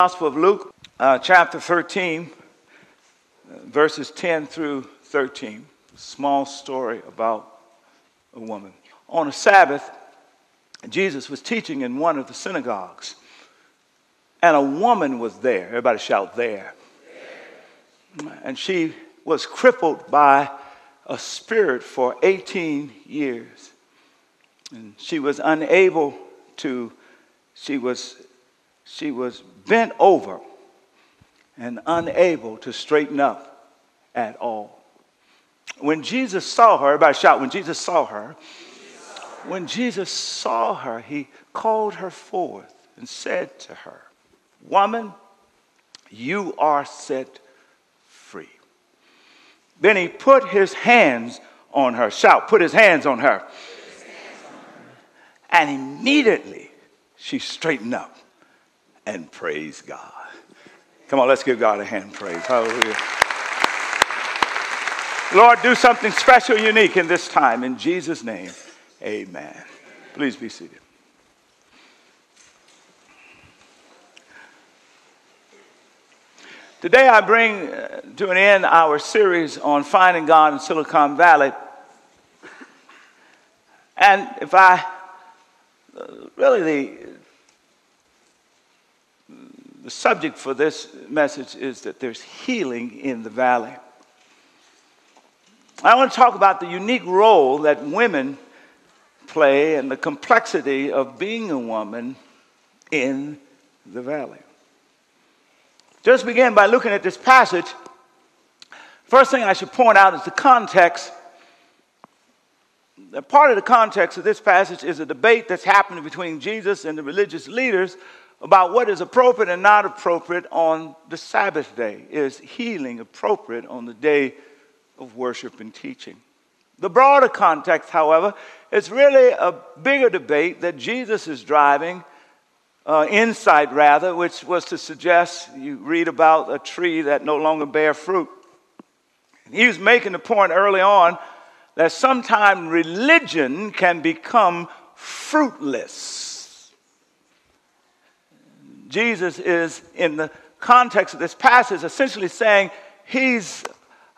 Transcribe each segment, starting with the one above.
Gospel of Luke, chapter 13, verses 10 through 13. A small story about a woman. On a Sabbath, Jesus was teaching in one of the synagogues, and a woman was there. Everybody shout, there. And she was crippled by a spirit for 18 years. And she was unable to, she was bent over and unable to straighten up at all. When Jesus saw her, everybody shout, when Jesus saw her, he called her forth and said to her, "Woman, you are set free." Then he put his hands on her. Shout, put his hands on her. And immediately she straightened up and praised God. Come on, let's give God a hand praise. Hallelujah. Lord, do something special, unique in this time. In Jesus' name, amen. Please be seated. Today I bring to an end our series on finding God in Silicon Valley. And if I really the subject for this message is that there's healing in the valley. I want to talk about the unique role that women play and the complexity of being a woman in the valley. Just begin by looking at this passage. First thing I should point out is the context. A part of the context of this passage is a debate that's happening between Jesus and the religious leaders about what is appropriate and not appropriate on the Sabbath day. Is healing appropriate on the day of worship and teaching? The broader context, however, is really a bigger debate that Jesus is driving, insight rather, which was to suggest, you read about a tree that no longer bear fruit. He was making the point early on that sometimes religion can become fruitless. Jesus is, in the context of this passage, essentially saying he's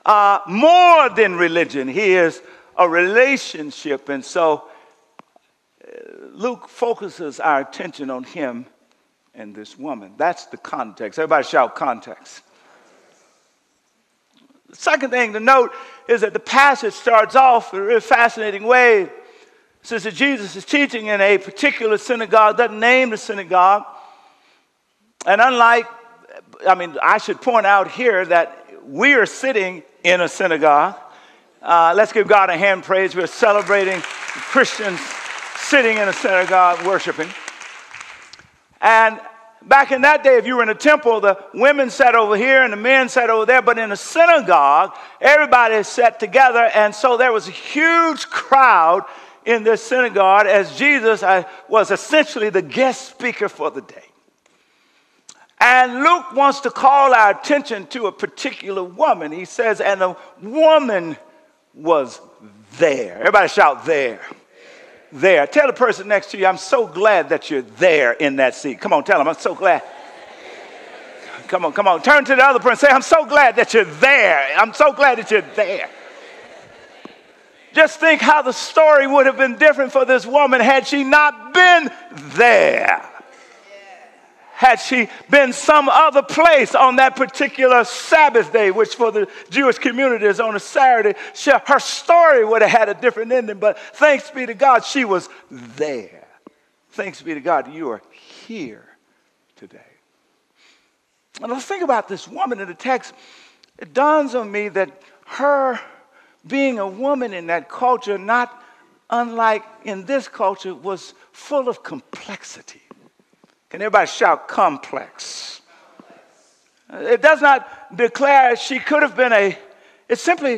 more than religion. He is a relationship. And so Luke focuses our attention on him and this woman. That's the context. Everybody shout context. The second thing to note is that the passage starts off in a really fascinating way. It says that Jesus is teaching in a particular synagogue, doesn't name the synagogue. And I should point out here that we are sitting in a synagogue. Let's give God a hand praise. We're celebrating Christians sitting in a synagogue worshiping. And back in that day, if you were in a temple, the women sat over here and the men sat over there. But in a synagogue, everybody sat together. And so there was a huge crowd in this synagogue as Jesus was essentially the guest speaker for the day. And Luke wants to call our attention to a particular woman. He says, and a woman was there. Everybody shout there. There. Tell the person next to you, I'm so glad that you're there in that seat. Come on, tell them, I'm so glad. Come on. Turn to the other person. Say, I'm so glad that you're there. I'm so glad that you're there. Just think how the story would have been different for this woman had she not been there. Had she been some other place on that particular Sabbath day, which for the Jewish community is on a Saturday, her story would have had a different ending. But thanks be to God, she was there. Thanks be to God, you are here today. And let's think about this woman in the text. It dawns on me that her being a woman in that culture, not unlike in this culture, was full of complexity. Can everybody shout complex? It does not declare she could have been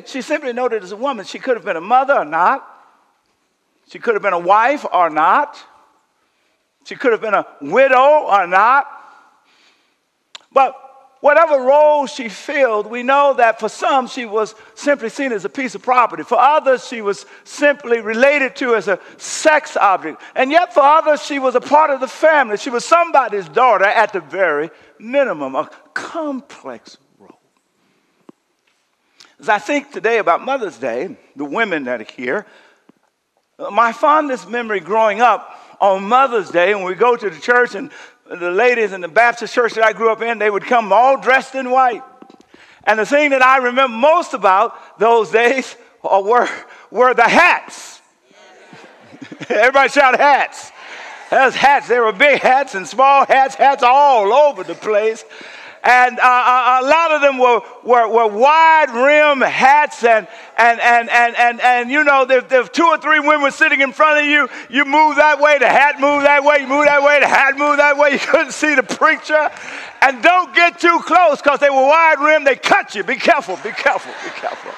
she simply noted as a woman. She could have been a mother or not. She could have been a wife or not. She could have been a widow or not. But whatever role she filled, we know that for some she was simply seen as a piece of property. For others, she was simply related to as a sex object. And yet for others, she was a part of the family. She was somebody's daughter at the very minimum, a complex role. As I think today about Mother's Day, the women that are here, my fondest memory growing up on Mother's Day, when we go to the church, and the ladies in the Baptist church that I grew up in, they would come all dressed in white. And the thing that I remember most about those days were the hats. Everybody shout hats. Those hats, there were big hats and small hats, hats all over the place. And a lot of them were wide rim hats, and you know, there's 2 or 3 women sitting in front of you. You move that way, the hat moved that way. You move that way, the hat moved that way. You couldn't see the preacher. And don't get too close, because they were wide rim. They cut you. Be careful. Be careful. Be careful.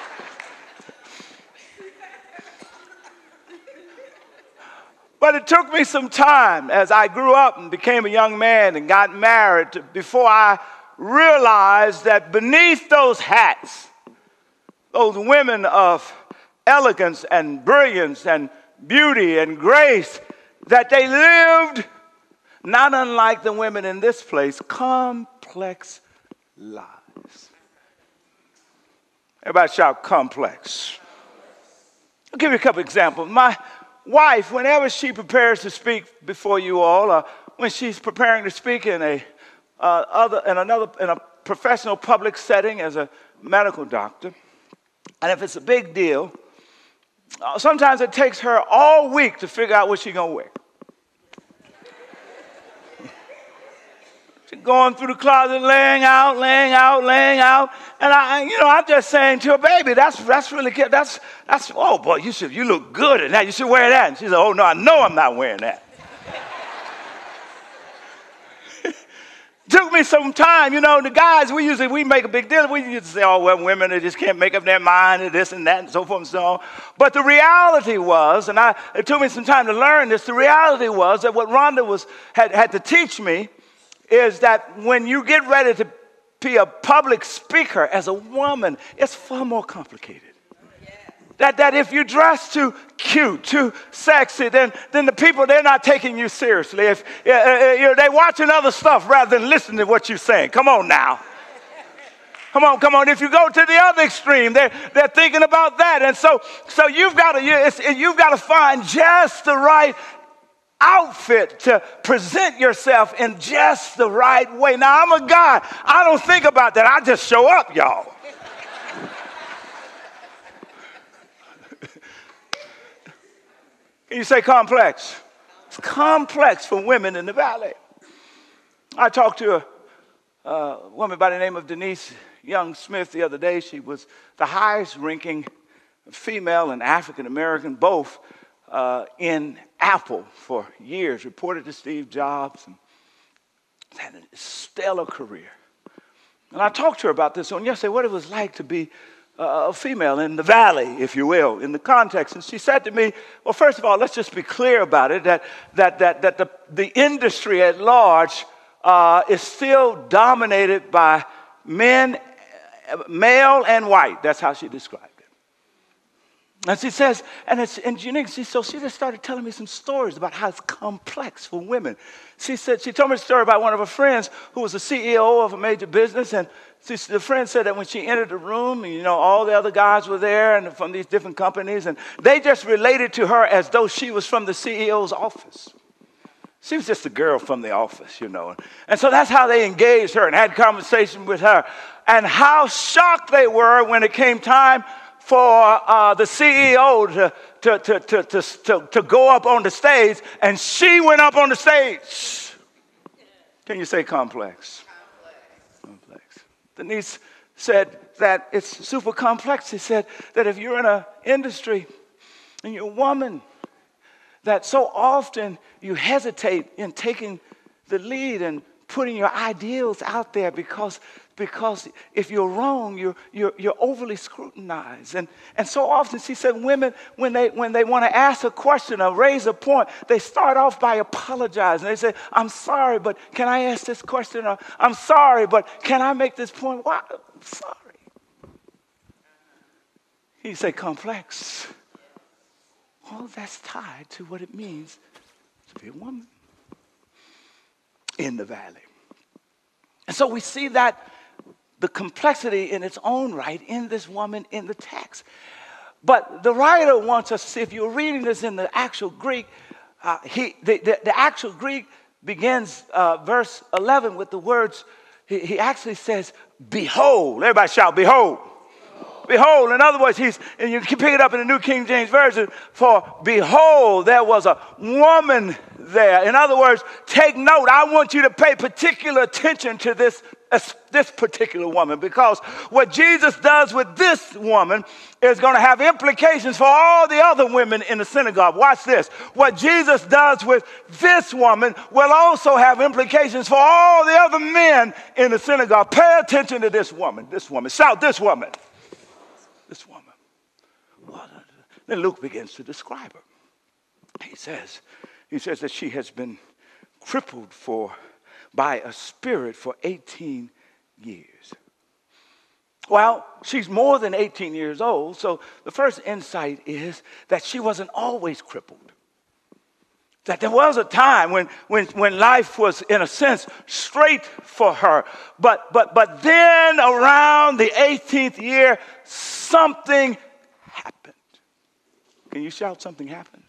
But it took me some time as I grew up and became a young man and got married before I realized that beneath those hats, those women of elegance and brilliance and beauty and grace, that they lived, not unlike the women in this place, complex lives. Everybody shout complex. I'll give you a couple examples. My wife, whenever she prepares to speak before you all, or when she's preparing to speak in a professional public setting as a medical doctor, and if it's a big deal, sometimes it takes her all week to figure out what she's going to wear. She's going through the closet, laying out, and I'm just saying to her, baby, that's really good. That's oh boy, you look good in that. You should wear that. And she said, oh no, I know I'm not wearing that. Took me some time, the guys, we make a big deal. We used to say, oh, well, women, they just can't make up their mind and this and that and so forth and so on. But the reality was, and it took me some time to learn this, the reality was that what Rhonda had to teach me is that when you get ready to be a public speaker as a woman, it's far more complicated. That if you dress too cute, too sexy, then the people, they're not taking you seriously. If they're watching other stuff rather than listening to what you're saying. Come on now. Come on. If you go to the other extreme, they're thinking about that. And so you've got to find just the right outfit to present yourself in just the right way. Now, I'm a guy. I don't think about that. I just show up, y'all. Can you say complex? It's complex for women in the valley. I talked to a woman by the name of Denise Young Smith the other day. She was the highest ranking female and African American, both in Apple for years, reported to Steve Jobs, and had a stellar career. And I talked to her about this on yesterday, what it was like to be a female in the valley, if you will, in the context. And she said to me, well, first of all, let's just be clear about it, that the industry at large is still dominated by men, male and white. That's how she described it. And she says, and it's unique. So she just started telling me some stories about how it's complex for women. She told me a story about one of her friends who was the CEO of a major business, and the friend said that when she entered the room, all the other guys were there and from these different companies, and they just related to her as though she was from the CEO's office. She was just a girl from the office, And so that's how they engaged her and had conversation with her. And how shocked they were when it came time for the CEO to go up on the stage, and she went up on the stage. Can you say complex? Complex. Denise said that it's super complex. She said that if you're in an industry and you're a woman, that so often you hesitate in taking the lead and putting your ideals out there because if you're wrong, you're overly scrutinized. And so often she said women, when they want to ask a question or raise a point, they start off by apologizing. They say, I'm sorry, but can I ask this question? Or I'm sorry, but can I make this point? Why? I'm sorry. He say complex. All that's tied to what it means to be a woman in the valley. And so we see that the complexity in its own right in this woman in the text. But the writer wants us to see, if you're reading this in the actual Greek, the actual Greek begins verse 11 with the words, he actually says, behold. Everybody shout, behold. Behold, in other words, and you can pick it up in the New King James Version, for behold, there was a woman there. In other words, take note. I want you to pay particular attention to this particular woman, because what Jesus does with this woman is going to have implications for all the other women in the synagogue. Watch this. What Jesus does with this woman will also have implications for all the other men in the synagogue. Pay attention to this woman. This woman. Shout, this woman. This woman. Then Luke begins to describe her. He says that she has been crippled by a spirit for 18 years. Well, she's more than 18 years old, so the first insight is that she wasn't always crippled. That there was a time when life was, in a sense, straight for her. But then around the 18th year, something happened. Can you shout something happened?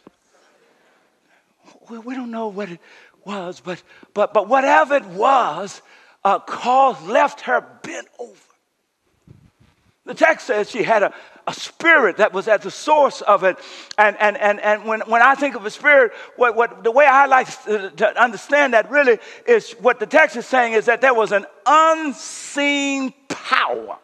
We don't know what it was, but whatever it was, left her bent over. The text says she had a spirit that was at the source of it. And when I think of a spirit, the way I like to understand that really is what the text is saying is that there was an unseen power.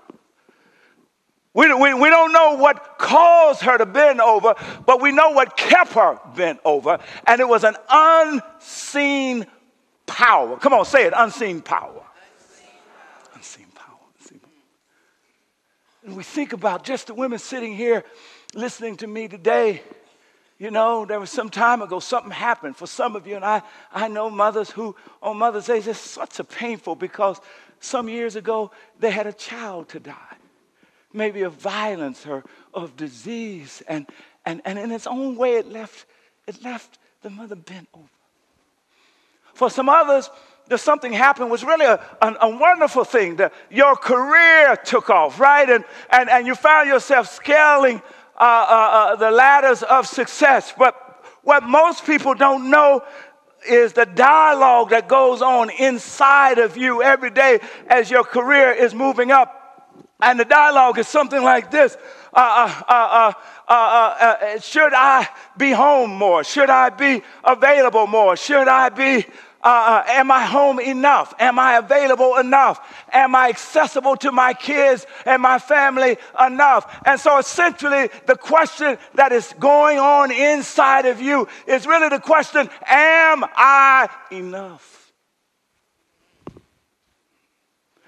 We don't know what caused her to bend over, but we know what kept her bent over. And it was an unseen power. Come on, say it, unseen power. Unseen power. And we think about just the women sitting here listening to me today. You know, there was some time ago, something happened for some of you. And I know mothers who, on Mother's Day, it's such a painful, because some years ago, they had a child to die. Maybe of violence or of disease. And in its own way, it left the mother bent over. For some others, there's something happened was really a wonderful thing. Your career took off, right? And you found yourself scaling the ladders of success. But what most people don't know is the dialogue that goes on inside of you every day as your career is moving up. And the dialogue is something like this. Should I be home more? Should I be available more? Should I be... am I home enough? Am I available enough? Am I accessible to my kids and my family enough? And so essentially the question that is going on inside of you is really the question, am I enough?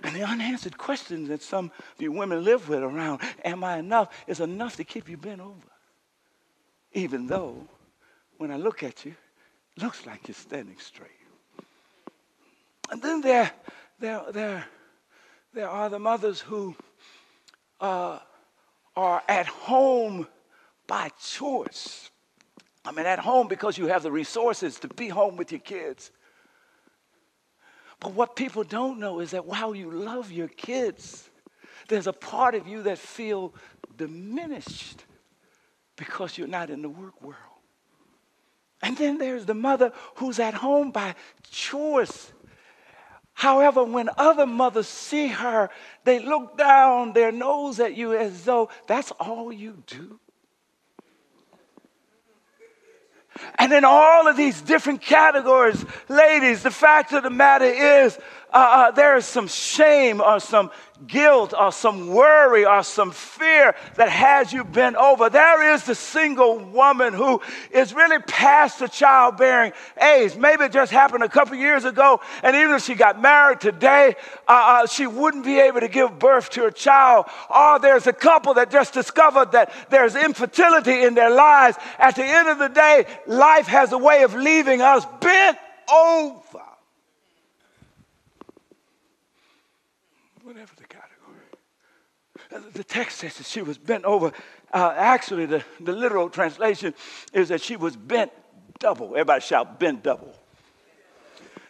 And the unanswered questions that some of you women live with around, am I enough, is enough to keep you bent over. Even though, when I look at you, it looks like you're standing straight. And then there are the mothers who are at home by choice. I mean, at home because you have the resources to be home with your kids. But what people don't know is that while you love your kids, there's a part of you that feel diminished because you're not in the work world. And then there's the mother who's at home by choice. However, when other mothers see her, they look down their nose at you as though that's all you do. And in all of these different categories, ladies, the fact of the matter is there is some shame or some guilt or some worry or some fear that has you bent over. There is the single woman who is really past the childbearing age. Maybe it just happened a couple years ago, and even if she got married today, she wouldn't be able to give birth to a child. Or there's a couple that just discovered that there's infertility in their lives. At the end of the day, life has a way of leaving us bent over. Whatever the category. The text says that she was bent over. Actually, the literal translation is that she was bent double. Everybody shout, bent double.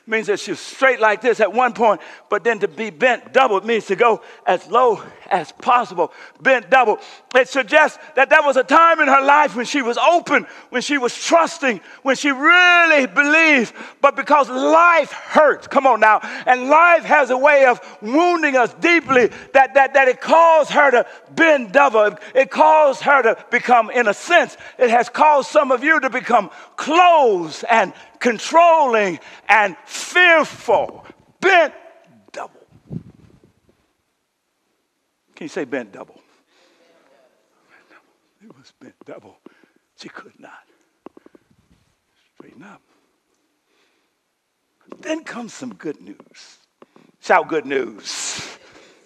Means that she was straight like this at one point, but then to be bent double means to go as low as possible. Bent double. It suggests that there was a time in her life when she was open, when she was trusting, when she really believed, but because life hurts, come on now, and life has a way of wounding us deeply that it caused her to bend double. It caused her to become, in a sense, it has caused some of you to become closed and controlling and fearful. Bent double. Can you say bent double? It was bent double. She could not straighten up. Then comes some good news. Shout good news.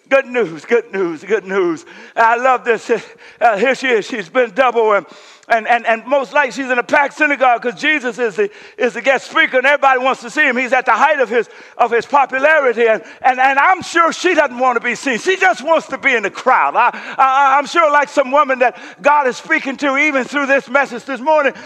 Good news, good news, good news. I love this. Here she is. She's been double, and most likely she's in a packed synagogue because Jesus is the guest speaker, and everybody wants to see him. He's at the height of his popularity, and I'm sure she doesn't want to be seen. She just wants to be in the crowd. I'm sure, like some woman that God is speaking to, even through this message this morning, she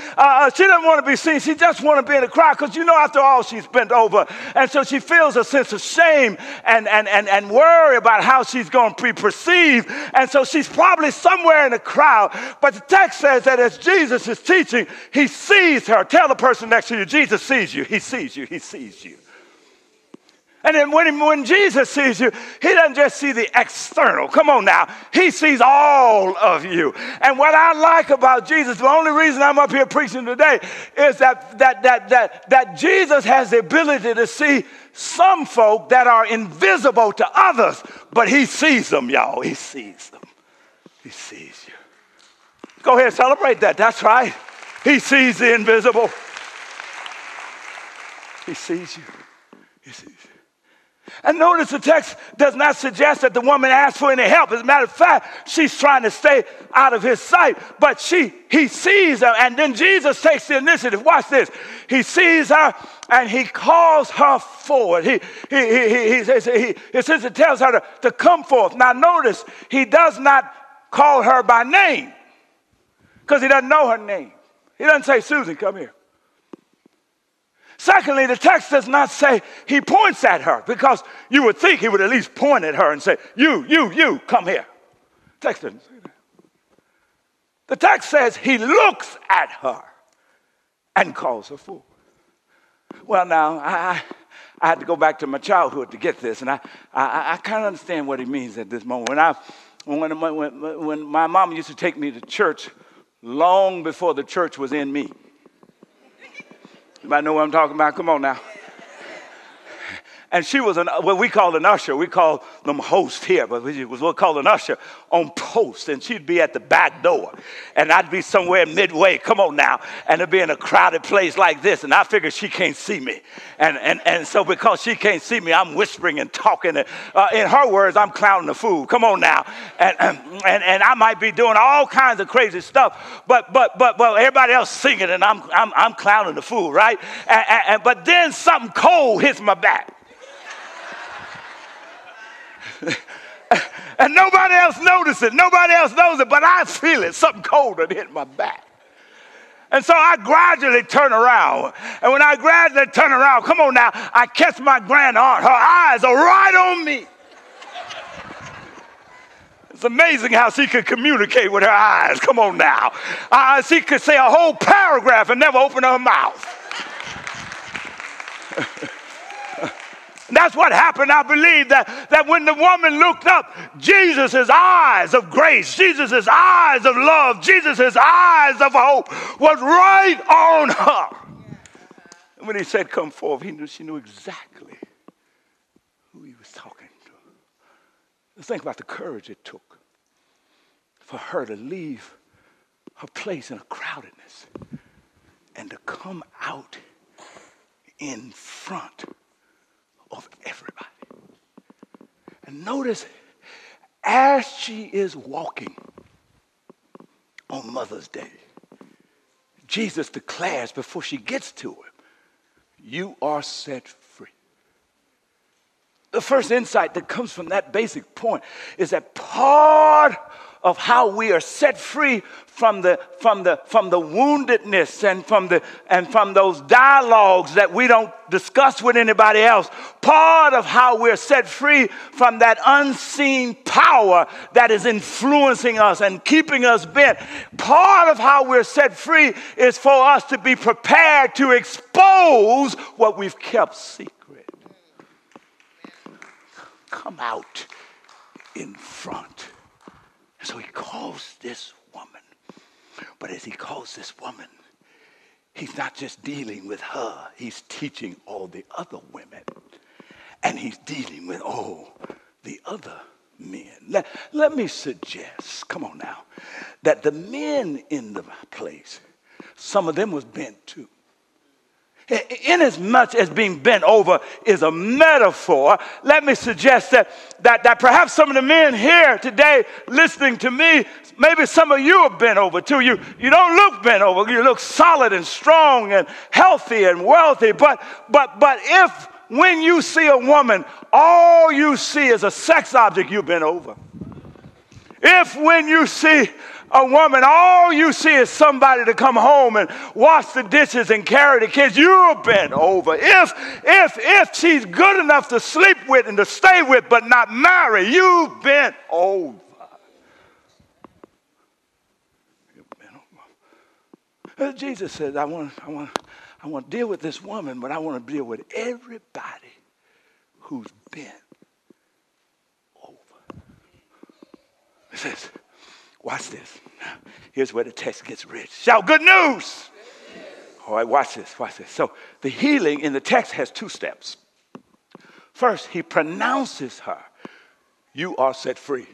doesn't want to be seen. She just wants to be in the crowd because, after all, she's bent over, and so she feels a sense of shame and worry about how she's going to be perceived, and so she's probably somewhere in the crowd. But the text says that as Jesus is teaching, he sees her. Tell the person next to you, Jesus sees you. He sees you. He sees you. And then when Jesus sees you, he doesn't just see the external. Come on now. He sees all of you. And what I like about Jesus, the only reason I'm up here preaching today, is that Jesus has the ability to see some folk that are invisible to others, but he sees them, y'all. He sees them. He sees you. Go ahead, celebrate that. That's right. He sees the invisible. He sees you. He sees you. And notice the text does not suggest that the woman asked for any help. As a matter of fact, she's trying to stay out of his sight. But he sees her, and then Jesus takes the initiative. Watch this. He sees her, and he calls her forward. It tells her to come forth. Now notice, he does not call her by name because he doesn't know her name. He doesn't say, Susan, come here. Secondly, the text does not say he points at her, because you would think he would at least point at her and say, you, come here. The text doesn't say that. The text says he looks at her and calls her forward. Well, now, I had to go back to my childhood to get this, and I kind of understand what he means at this moment. When my mom used to take me to church long before the church was in me. Anybody know what I'm talking about? Come on now. And she was what we call an usher. We call them host here, but it was what we call an usher on post. And she'd be at the back door, and I'd be somewhere midway. Come on now. And it'd be in a crowded place like this, and I figured she can't see me. And so because she can't see me, I'm whispering and talking. In her words, I'm clowning the fool. Come on now. And I might be doing all kinds of crazy stuff, but everybody else singing, and I'm clowning the fool, right? But then something cold hits my back. And nobody else notices it. Nobody else knows it, but I feel it. Something cold had hit my back. And so I gradually turn around. And when I gradually turn around, come on now, I catch my grandaunt. Her eyes are right on me. It's amazing how she could communicate with her eyes. Come on now. She could say a whole paragraph and never open her mouth. That's what happened, I believe, that when the woman looked up, Jesus' eyes of grace, Jesus' eyes of love, Jesus' eyes of hope was right on her. And when he said, come forth, she knew exactly talking to her. Just think about the courage it took for her to leave her place in a crowdedness and to come out in front of everybody. And notice, as she is walking on Mother's Day, Jesus declares before she gets to him, you are set free. The first insight that comes from that basic point is that part of how we are set free from the woundedness and from those dialogues that we don't discuss with anybody else. Part of how we're set free from that unseen power that is influencing us and keeping us bent. Part of how we're set free is for us to be prepared to expose what we've kept secret. Come out in front. So he calls this woman. But as he calls this woman, he's not just dealing with her. He's teaching all the other women. And he's dealing with all the other men. Let me suggest, come on now, that the men in the place, some of them was bent too. Inasmuch as being bent over is a metaphor, let me suggest that perhaps some of the men here today listening to me, maybe some of you are bent over too. You don't look bent over. You look solid and strong and healthy and wealthy. But if when you see a woman, all you see is a sex object, you've been over. If when you see a woman, all you see is somebody to come home and wash the dishes and carry the kids, you've been over. If she's good enough to sleep with and to stay with but not marry, you've been over. You've been over. Jesus says, I want to deal with this woman, but I want to deal with everybody who's been over. He says, watch this. Here's where the text gets rich. Shout good news. All right, watch this. So the healing in the text has two steps. First, he pronounces her, you are set free.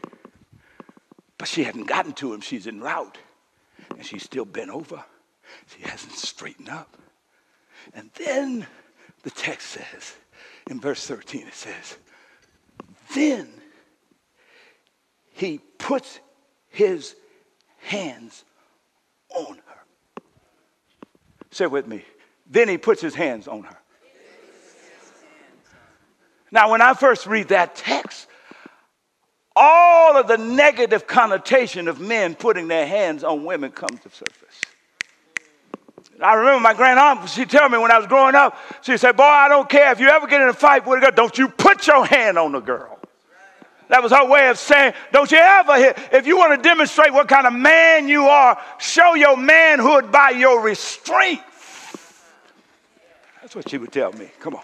But she hadn't gotten to him. She's en route. And she's still bent over. She hasn't straightened up. And then the text says, in verse 13, it says, then he puts his hands on her. Say it with me. Then he puts his hands on her. Now, when I first read that text, all of the negative connotation of men putting their hands on women comes to surface. I remember my grandaunt, she'd tell me when I was growing up, she said, boy, I don't care if you ever get in a fight with a girl, don't you put your hand on the girl. That was her way of saying, don't you ever hit. If you want to demonstrate what kind of man you are, show your manhood by your restraint. That's what she would tell me. Come on.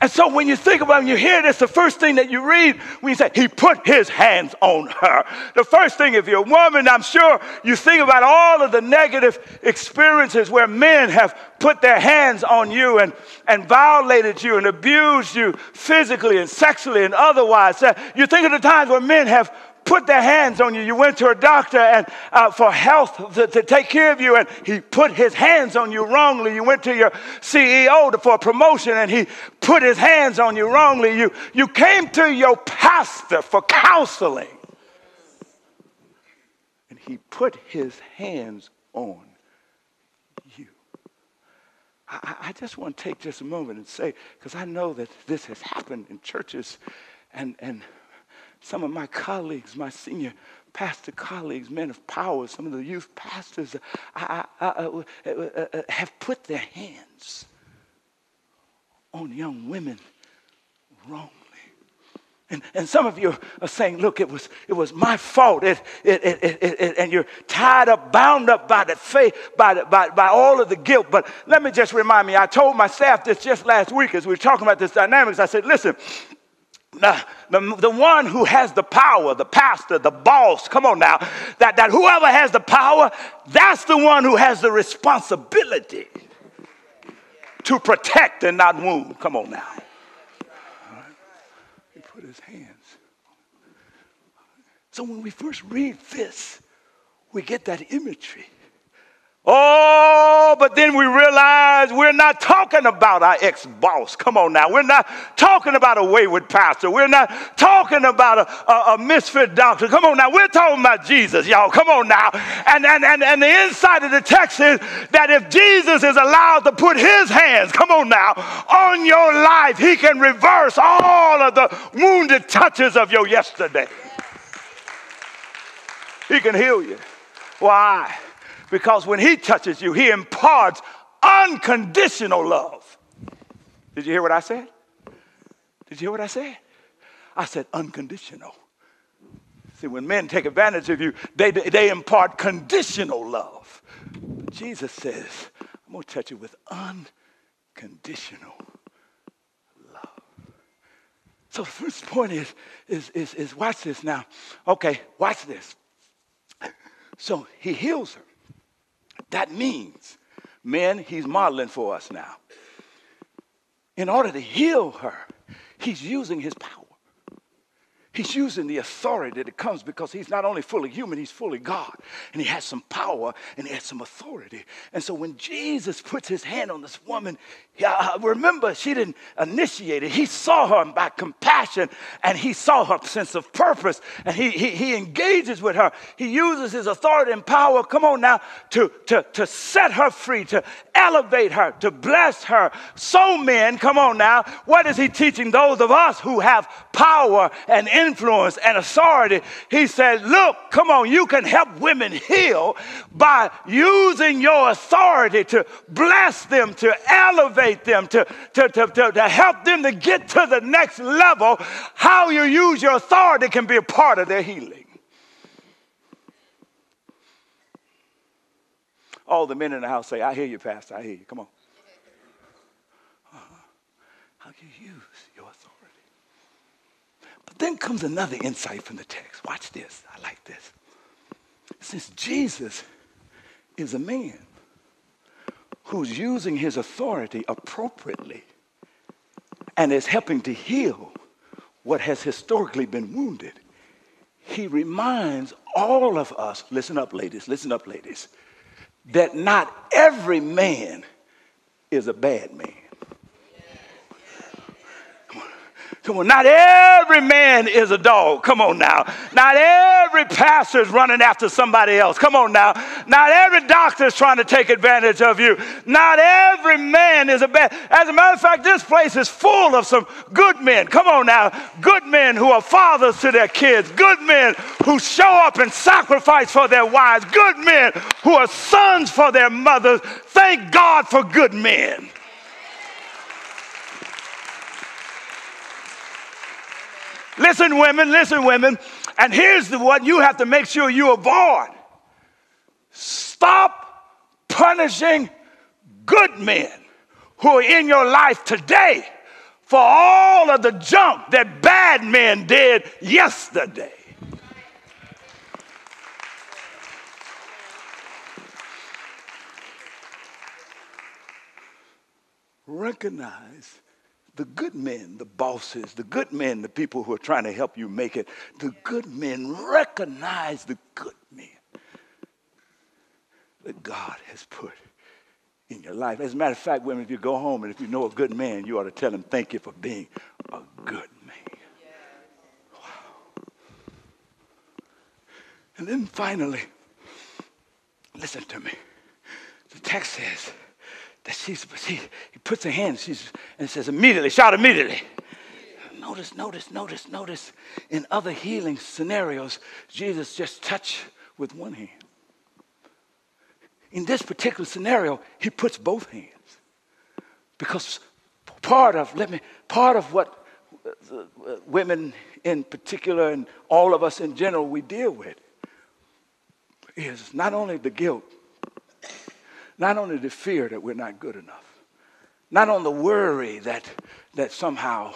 And so when you think about it, when you hear this, the first thing that you read, when you say, he put his hands on her. The first thing, if you're a woman, I'm sure you think about all of the negative experiences where men have put their hands on you and violated you and abused you physically and sexually and otherwise. You think of the times where men have put their hands on you. You went to a doctor and for health to take care of you, and he put his hands on you wrongly. You went to your CEO for a promotion, and he put his hands on you wrongly. You came to your pastor for counseling, and he put his hands on you. I just want to take just a moment and say, because I know that this has happened in churches, and some of my colleagues, my senior pastor colleagues, men of power, some of the youth pastors have put their hands on young women wrongly. And some of you are saying, look, it was my fault. And you're tied up, bound up by the faith, by all of the guilt. But let me just remind me, I told my staff this just last week as we were talking about this dynamics. I said, listen, the one who has the power, the pastor, the boss, come on now, that whoever has the power, that's the one who has the responsibility to protect and not wound. Come on now. his hands. So when we first read this, we get that imagery. Oh, but then we realize we're not talking about our ex-boss. Come on now. We're not talking about a wayward pastor. We're not talking about a misfit doctor. Come on now. We're talking about Jesus, y'all. Come on now. And the inside of the text is that if Jesus is allowed to put his hands, come on now, on your life, he can reverse all of the wounded touches of your yesterday. He can heal you. Why? Because when he touches you, he imparts unconditional love. Did you hear what I said? Did you hear what I said? I said unconditional. See, when men take advantage of you, they impart conditional love. But Jesus says, I'm going to touch you with unconditional love. So the first point is watch this now. Okay, watch this. So he heals her. That means, men, he's modeling for us now. In order to heal her, he's using his power. He's using the authority that comes because he's not only fully human, he's fully God. And he has some power and he has some authority. And so when Jesus puts his hand on this woman, remember, she didn't initiate it. He saw her by compassion and he saw her sense of purpose. And he engages with her. He uses his authority and power, come on now, to set her free, to elevate her, to bless her. So men, come on now, what is he teaching those of us who have power and influence and authority? He said, look, come on, you can help women heal by using your authority to bless them, to elevate them, to help them to get to the next level. How you use your authority can be a part of their healing. All the men in the house say, I hear you, Pastor, I hear you. Come on. How you use your authority. But then comes another insight from the text. Watch this. I like this. Since Jesus is a man who's using his authority appropriately and is helping to heal what has historically been wounded, he reminds all of us, listen up, ladies, that not every man is a bad man. Come on, not every man is a dog. Come on now. Not every pastor is running after somebody else. Come on now. Not every doctor is trying to take advantage of you. Not every man is a bad. As a matter of fact, this place is full of some good men. Come on now. Good men who are fathers to their kids. Good men who show up and sacrifice for their wives. Good men who are sons for their mothers. Thank God for good men. Listen, women, and here's what you have to make sure you avoid. Stop punishing good men who are in your life today for all of the junk that bad men did yesterday. Recognize the good men, the bosses, the good men, the people who are trying to help you make it. The good men, recognize the good men that God has put in your life. As a matter of fact, women, if you go home and if you know a good man, you ought to tell him, thank you for being a good man. Wow. And then finally, listen to me. The text says, that he puts her hand and says immediately, shout immediately. Notice. In other healing scenarios, Jesus just touched with one hand. In this particular scenario, he puts both hands. Because part of what women in particular and all of us in general we deal with is not only the guilt, not only the fear that we're not good enough, not on the worry that somehow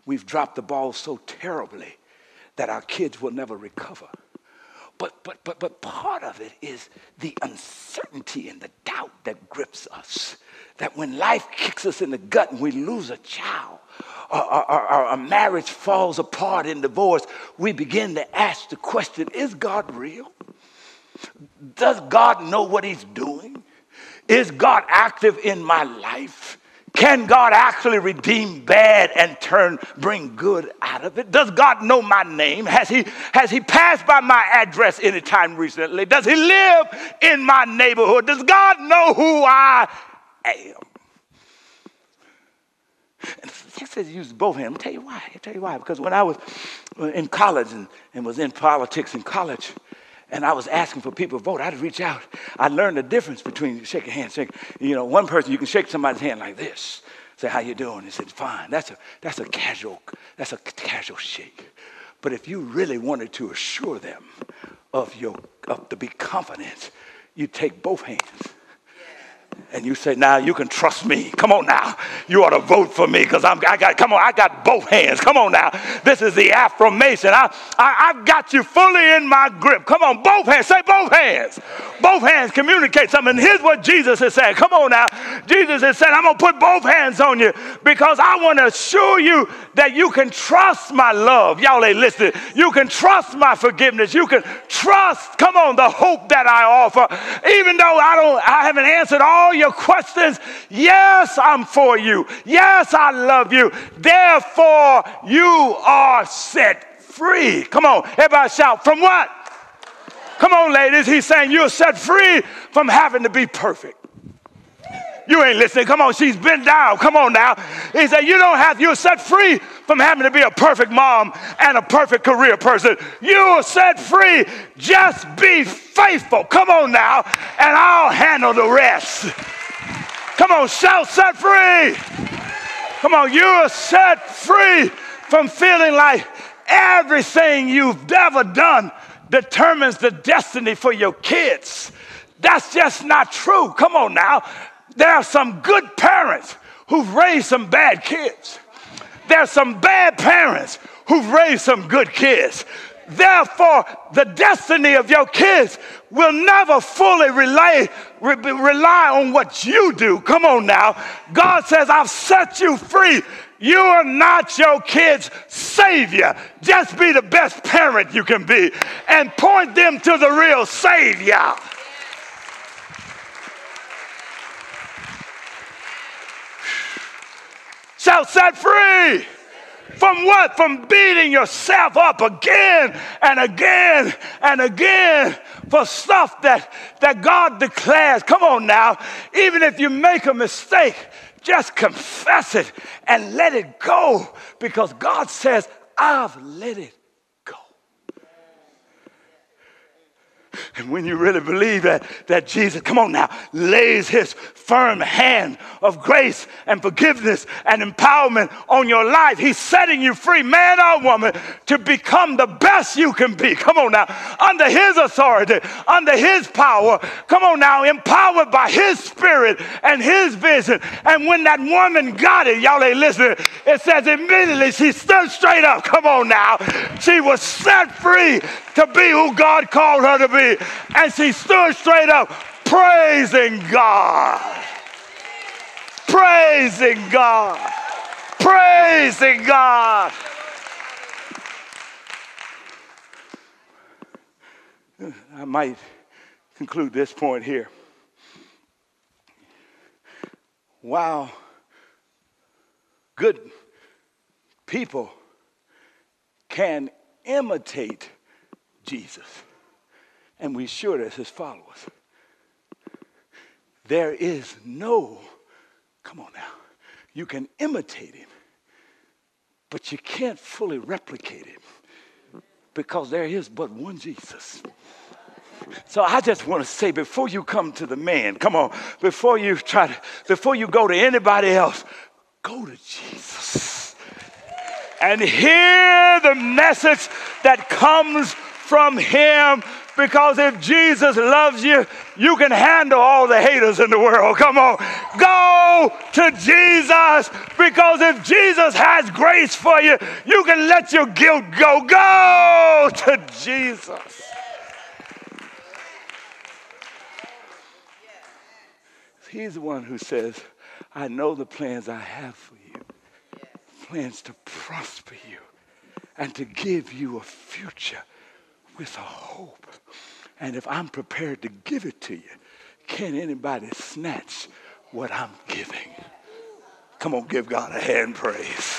we've dropped the ball so terribly that our kids will never recover. But part of it is the uncertainty and the doubt that grips us. That when life kicks us in the gut and we lose a child, a marriage falls apart in divorce, we begin to ask the question, is God real? Does God know what he's doing? Is God active in my life? Can God actually redeem bad and bring good out of it? Does God know my name? Has he passed by my address anytime recently? Does he live in my neighborhood? Does God know who I am? And he says use both hands. I'll tell you why. Because when I was in college and was in politics in college, and I was asking for people to vote, I'd reach out. I learned the difference between shaking hands. One person, you can shake somebody's hand like this. Say, how you doing? He said, fine. That's a casual shake. But if you really wanted to assure them to be confident, you take both hands. And you say, now you can trust me. Come on now. You ought to vote for me because I got both hands. Come on now. This is the affirmation. I've got you fully in my grip. Come on, both hands. Say both hands. Both hands communicate something. And here's what Jesus has said. Come on now. Jesus has said, I'm going to put both hands on you because I want to assure you that you can trust my love. Y'all ain't listening. You can trust my forgiveness. You can trust, come on, the hope that I offer. Even though I haven't answered all your questions, yes, I'm for you. Yes, I love you. Therefore, you are set free. Come on, everybody shout, from what? Come on, ladies. He's saying you're set free from having to be perfect. You ain't listening. Come on, she's bent down. Come on now. He said you're set free from having to be a perfect mom and a perfect career person. You're set free. Just be faithful. Come on now, and I'll handle the rest. Come on, shout set free. Come on, you're set free from feeling like everything you've ever done determines the destiny for your kids. That's just not true. Come on now. There are some good parents who've raised some bad kids. There are some bad parents who've raised some good kids. Therefore, the destiny of your kids will never fully rely on what you do. Come on now. God says, I've set you free. You are not your kid's savior. Just be the best parent you can be and point them to the real savior. Shout, set free. From what? From beating yourself up again and again and again for stuff that God declares. Come on now. Even if you make a mistake, just confess it and let it go because God says, I've let it go. And when you really believe that Jesus, come on now, lays his firm hand of grace and forgiveness and empowerment on your life, he's setting you free, man or woman, to become the best you can be. Come on now, under his authority, under his power. Come on now, empowered by his spirit and his vision. And when that woman got it, y'all ain't listening, it says immediately she stood straight up. Come on now. She was set free to be who God called her to be. And she stood straight up, praising God. Praising God. Praising God. I might conclude this point here. Wow. Good people can imitate Jesus. And we should as his followers. There is no, come on now, you can imitate him, but you can't fully replicate him because there is but one Jesus. So I just want to say, before you come to the man, come on, before you go to anybody else, go to Jesus and hear the message that comes from him. Because if Jesus loves you, you can handle all the haters in the world. Come on. Go to Jesus. Because if Jesus has grace for you, you can let your guilt go. Go to Jesus. He's the one who says, I know the plans I have for you. plans to prosper you and to give you a future with a hope. And if I'm prepared to give it to you, can anybody snatch what I'm giving? Come on, give God a hand praise.